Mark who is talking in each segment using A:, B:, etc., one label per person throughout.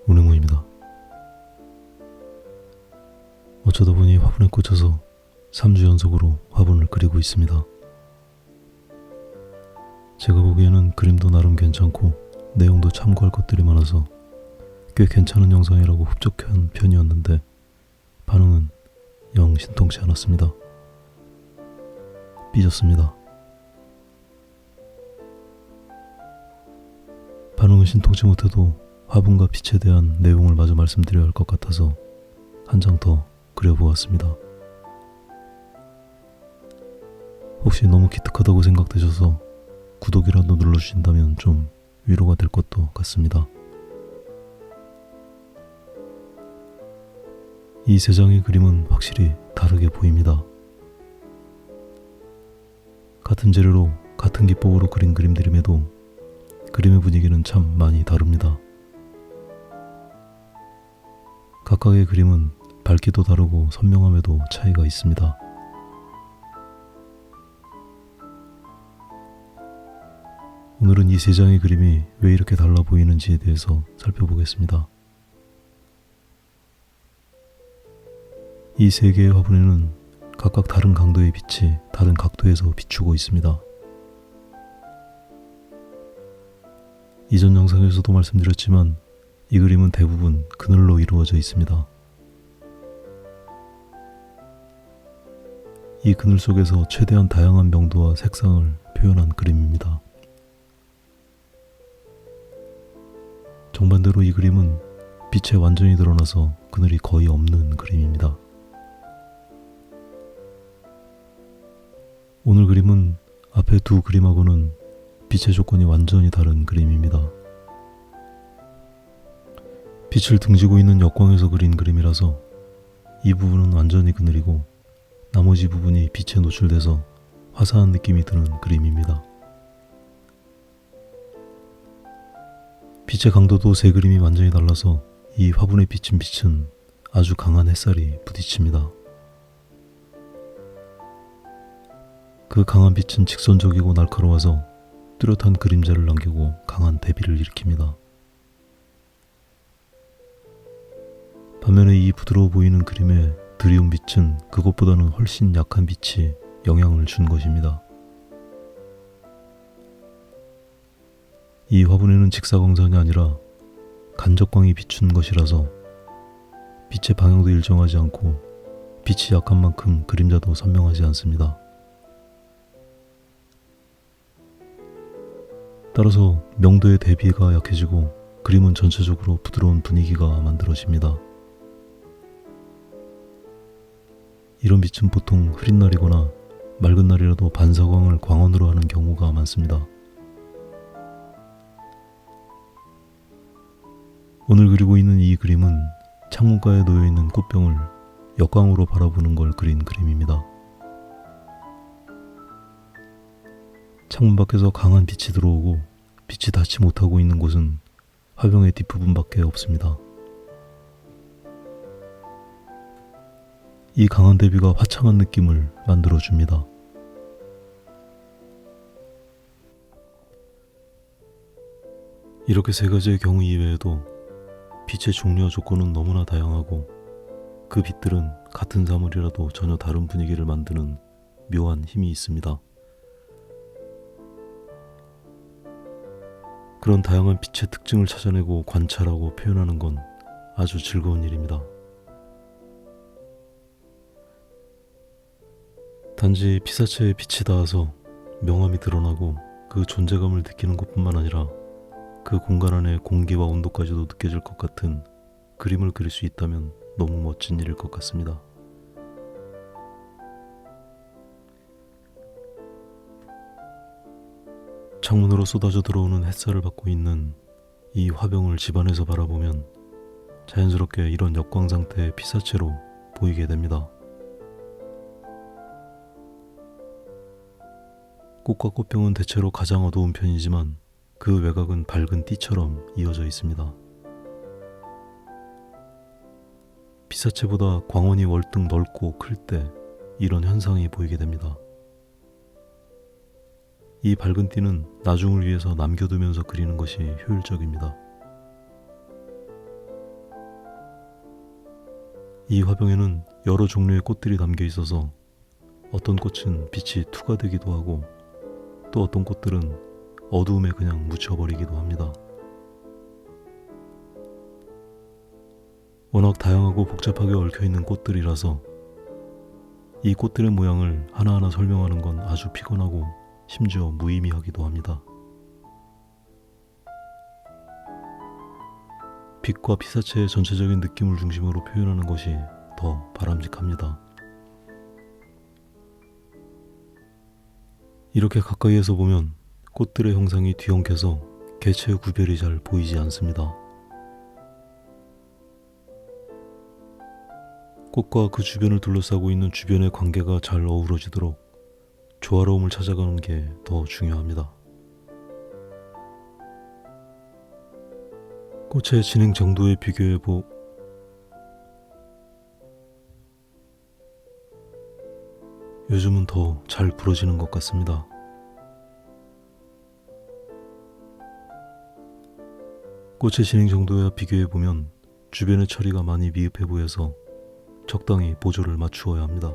A: 운행무입니다. 어쩌다 보니 화분에 꽂혀서 3주 연속으로 화분을 그리고 있습니다. 제가 보기에는 그림도 나름 괜찮고 내용도 참고할 것들이 많아서 꽤 괜찮은 영상이라고 흡족한 편이었는데 반응은 영 신통치 않았습니다. 삐졌습니다. 반응은 신통치 못해도 화분과 빛에 대한 내용을 마저 말씀드려야 할 것 같아서 한 장 더 그려보았습니다. 혹시 너무 기특하다고 생각되셔서 구독이라도 눌러주신다면 좀 위로가 될 것도 같습니다. 이 세 장의 그림은 확실히 다르게 보입니다. 같은 재료로 같은 기법으로 그린 그림들임에도 그림의 분위기는 참 많이 다릅니다. 각각의 그림은 밝기도 다르고 선명함에도 차이가 있습니다. 오늘은 이 세 장의 그림이 왜 이렇게 달라 보이는지에 대해서 살펴보겠습니다. 이 세 개의 화분에는 각각 다른 강도의 빛이 다른 각도에서 비추고 있습니다. 이전 영상에서도 말씀드렸지만 이 그림은 대부분 그늘로 이루어져 있습니다. 이 그늘 속에서 최대한 다양한 명도와 색상을 표현한 그림입니다. 정반대로 이 그림은 빛에 완전히 드러나서 그늘이 거의 없는 그림입니다. 오늘 그림은 앞에 두 그림하고는 빛의 조건이 완전히 다른 그림입니다. 빛을 등지고 있는 역광에서 그린 그림이라서 이 부분은 완전히 그늘이고 나머지 부분이 빛에 노출돼서 화사한 느낌이 드는 그림입니다. 빛의 강도도 세 그림이 완전히 달라서 이 화분에 비친 빛은 아주 강한 햇살이 부딪힙니다. 그 강한 빛은 직선적이고 날카로워서 뚜렷한 그림자를 남기고 강한 대비를 일으킵니다. 반면에 이 부드러워 보이는 그림의 드리움 빛은 그것보다는 훨씬 약한 빛이 영향을 준 것입니다. 이 화분에는 직사광선이 아니라 간접광이 비춘 것이라서 빛의 방향도 일정하지 않고 빛이 약한 만큼 그림자도 선명하지 않습니다. 따라서 명도의 대비가 약해지고 그림은 전체적으로 부드러운 분위기가 만들어집니다. 이런 빛은 보통 흐린 날이거나 맑은 날이라도 반사광을 광원으로 하는 경우가 많습니다. 오늘 그리고 있는 이 그림은 창문가에 놓여있는 꽃병을 역광으로 바라보는 걸 그린 그림입니다. 창문 밖에서 강한 빛이 들어오고 빛이 닿지 못하고 있는 곳은 화병의 뒷부분밖에 없습니다. 이 강한 대비가 화창한 느낌을 만들어줍니다. 이렇게 세 가지의 경우 이외에도 빛의 종류와 조건은 너무나 다양하고 그 빛들은 같은 사물이라도 전혀 다른 분위기를 만드는 묘한 힘이 있습니다. 그런 다양한 빛의 특징을 찾아내고 관찰하고 표현하는 건 아주 즐거운 일입니다. 단지 피사체에 빛이 닿아서 명암이 드러나고 그 존재감을 느끼는 것뿐만 아니라 그 공간 안의 공기와 온도까지도 느껴질 것 같은 그림을 그릴 수 있다면 너무 멋진 일일 것 같습니다. 창문으로 쏟아져 들어오는 햇살을 받고 있는 이 화병을 집안에서 바라보면 자연스럽게 이런 역광 상태의 피사체로 보이게 됩니다. 꽃과 꽃병은 대체로 가장 어두운 편이지만 그 외곽은 밝은 띠처럼 이어져 있습니다. 피사체보다 광원이 월등 넓고 클 때 이런 현상이 보이게 됩니다. 이 밝은 띠는 나중을 위해서 남겨두면서 그리는 것이 효율적입니다. 이 화병에는 여러 종류의 꽃들이 담겨 있어서 어떤 꽃은 빛이 투과되기도 하고 또 어떤 꽃들은 어두움에 그냥 묻혀버리기도 합니다. 워낙 다양하고 복잡하게 얽혀있는 꽃들이라서 이 꽃들의 모양을 하나하나 설명하는 건 아주 피곤하고 심지어 무의미하기도 합니다. 빛과 피사체의 전체적인 느낌을 중심으로 표현하는 것이 더 바람직합니다. 이렇게 가까이에서 보면 꽃들의 형상이 뒤엉켜서 개체의 구별이 잘 보이지 않습니다. 꽃과 그 주변을 둘러싸고 있는 주변의 관계가 잘 어우러지도록 조화로움을 찾아가는 게 더 중요합니다. 꽃의 진행 정도에 비교해보 요즘은 더 잘 부러지는 것 같습니다. 꽃의 진행 정도에 비교해보면 주변의 처리가 많이 미흡해 보여서 적당히 보조를 맞추어야 합니다.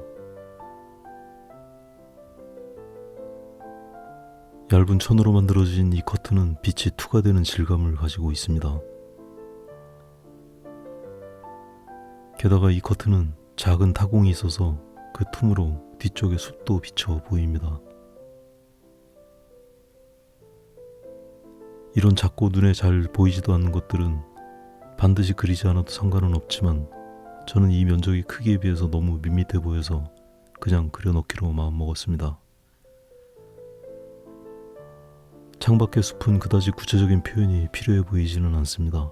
A: 얇은 천으로 만들어진 이 커튼은 빛이 투과되는 질감을 가지고 있습니다. 게다가 이 커튼은 작은 타공이 있어서 그 틈으로 뒤쪽에 숲도 비쳐 보입니다. 이런 작고 눈에 잘 보이지도 않는 것들은 반드시 그리지 않아도 상관은 없지만 저는 이 면적이 크기에 비해서 너무 밋밋해 보여서 그냥 그려넣기로 마음먹었습니다. 창밖의 숲은 그다지 구체적인 표현이 필요해 보이지는 않습니다.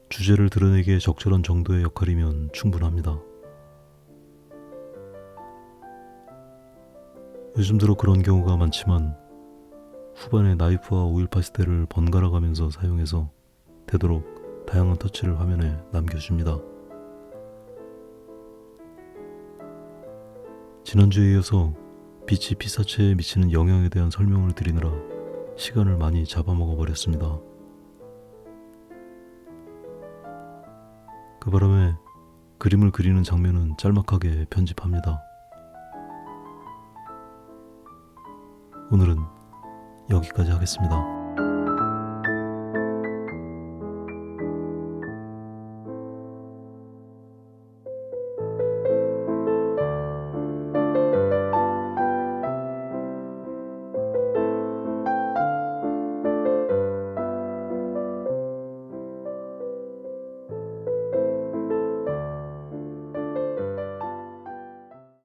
A: 주제를 드러내기에 적절한 정도의 역할이면 충분합니다. 요즘 들어 그런 경우가 많지만 후반에 나이프와 오일 파스텔을 번갈아 가면서 사용해서 되도록 다양한 터치를 화면에 남겨줍니다. 지난주에 이어서 빛이 피사체에 미치는 영향에 대한 설명을 드리느라 시간을 많이 잡아먹어 버렸습니다. 그 바람에 그림을 그리는 장면은 짤막하게 편집합니다. 오늘은 여기까지 하겠습니다.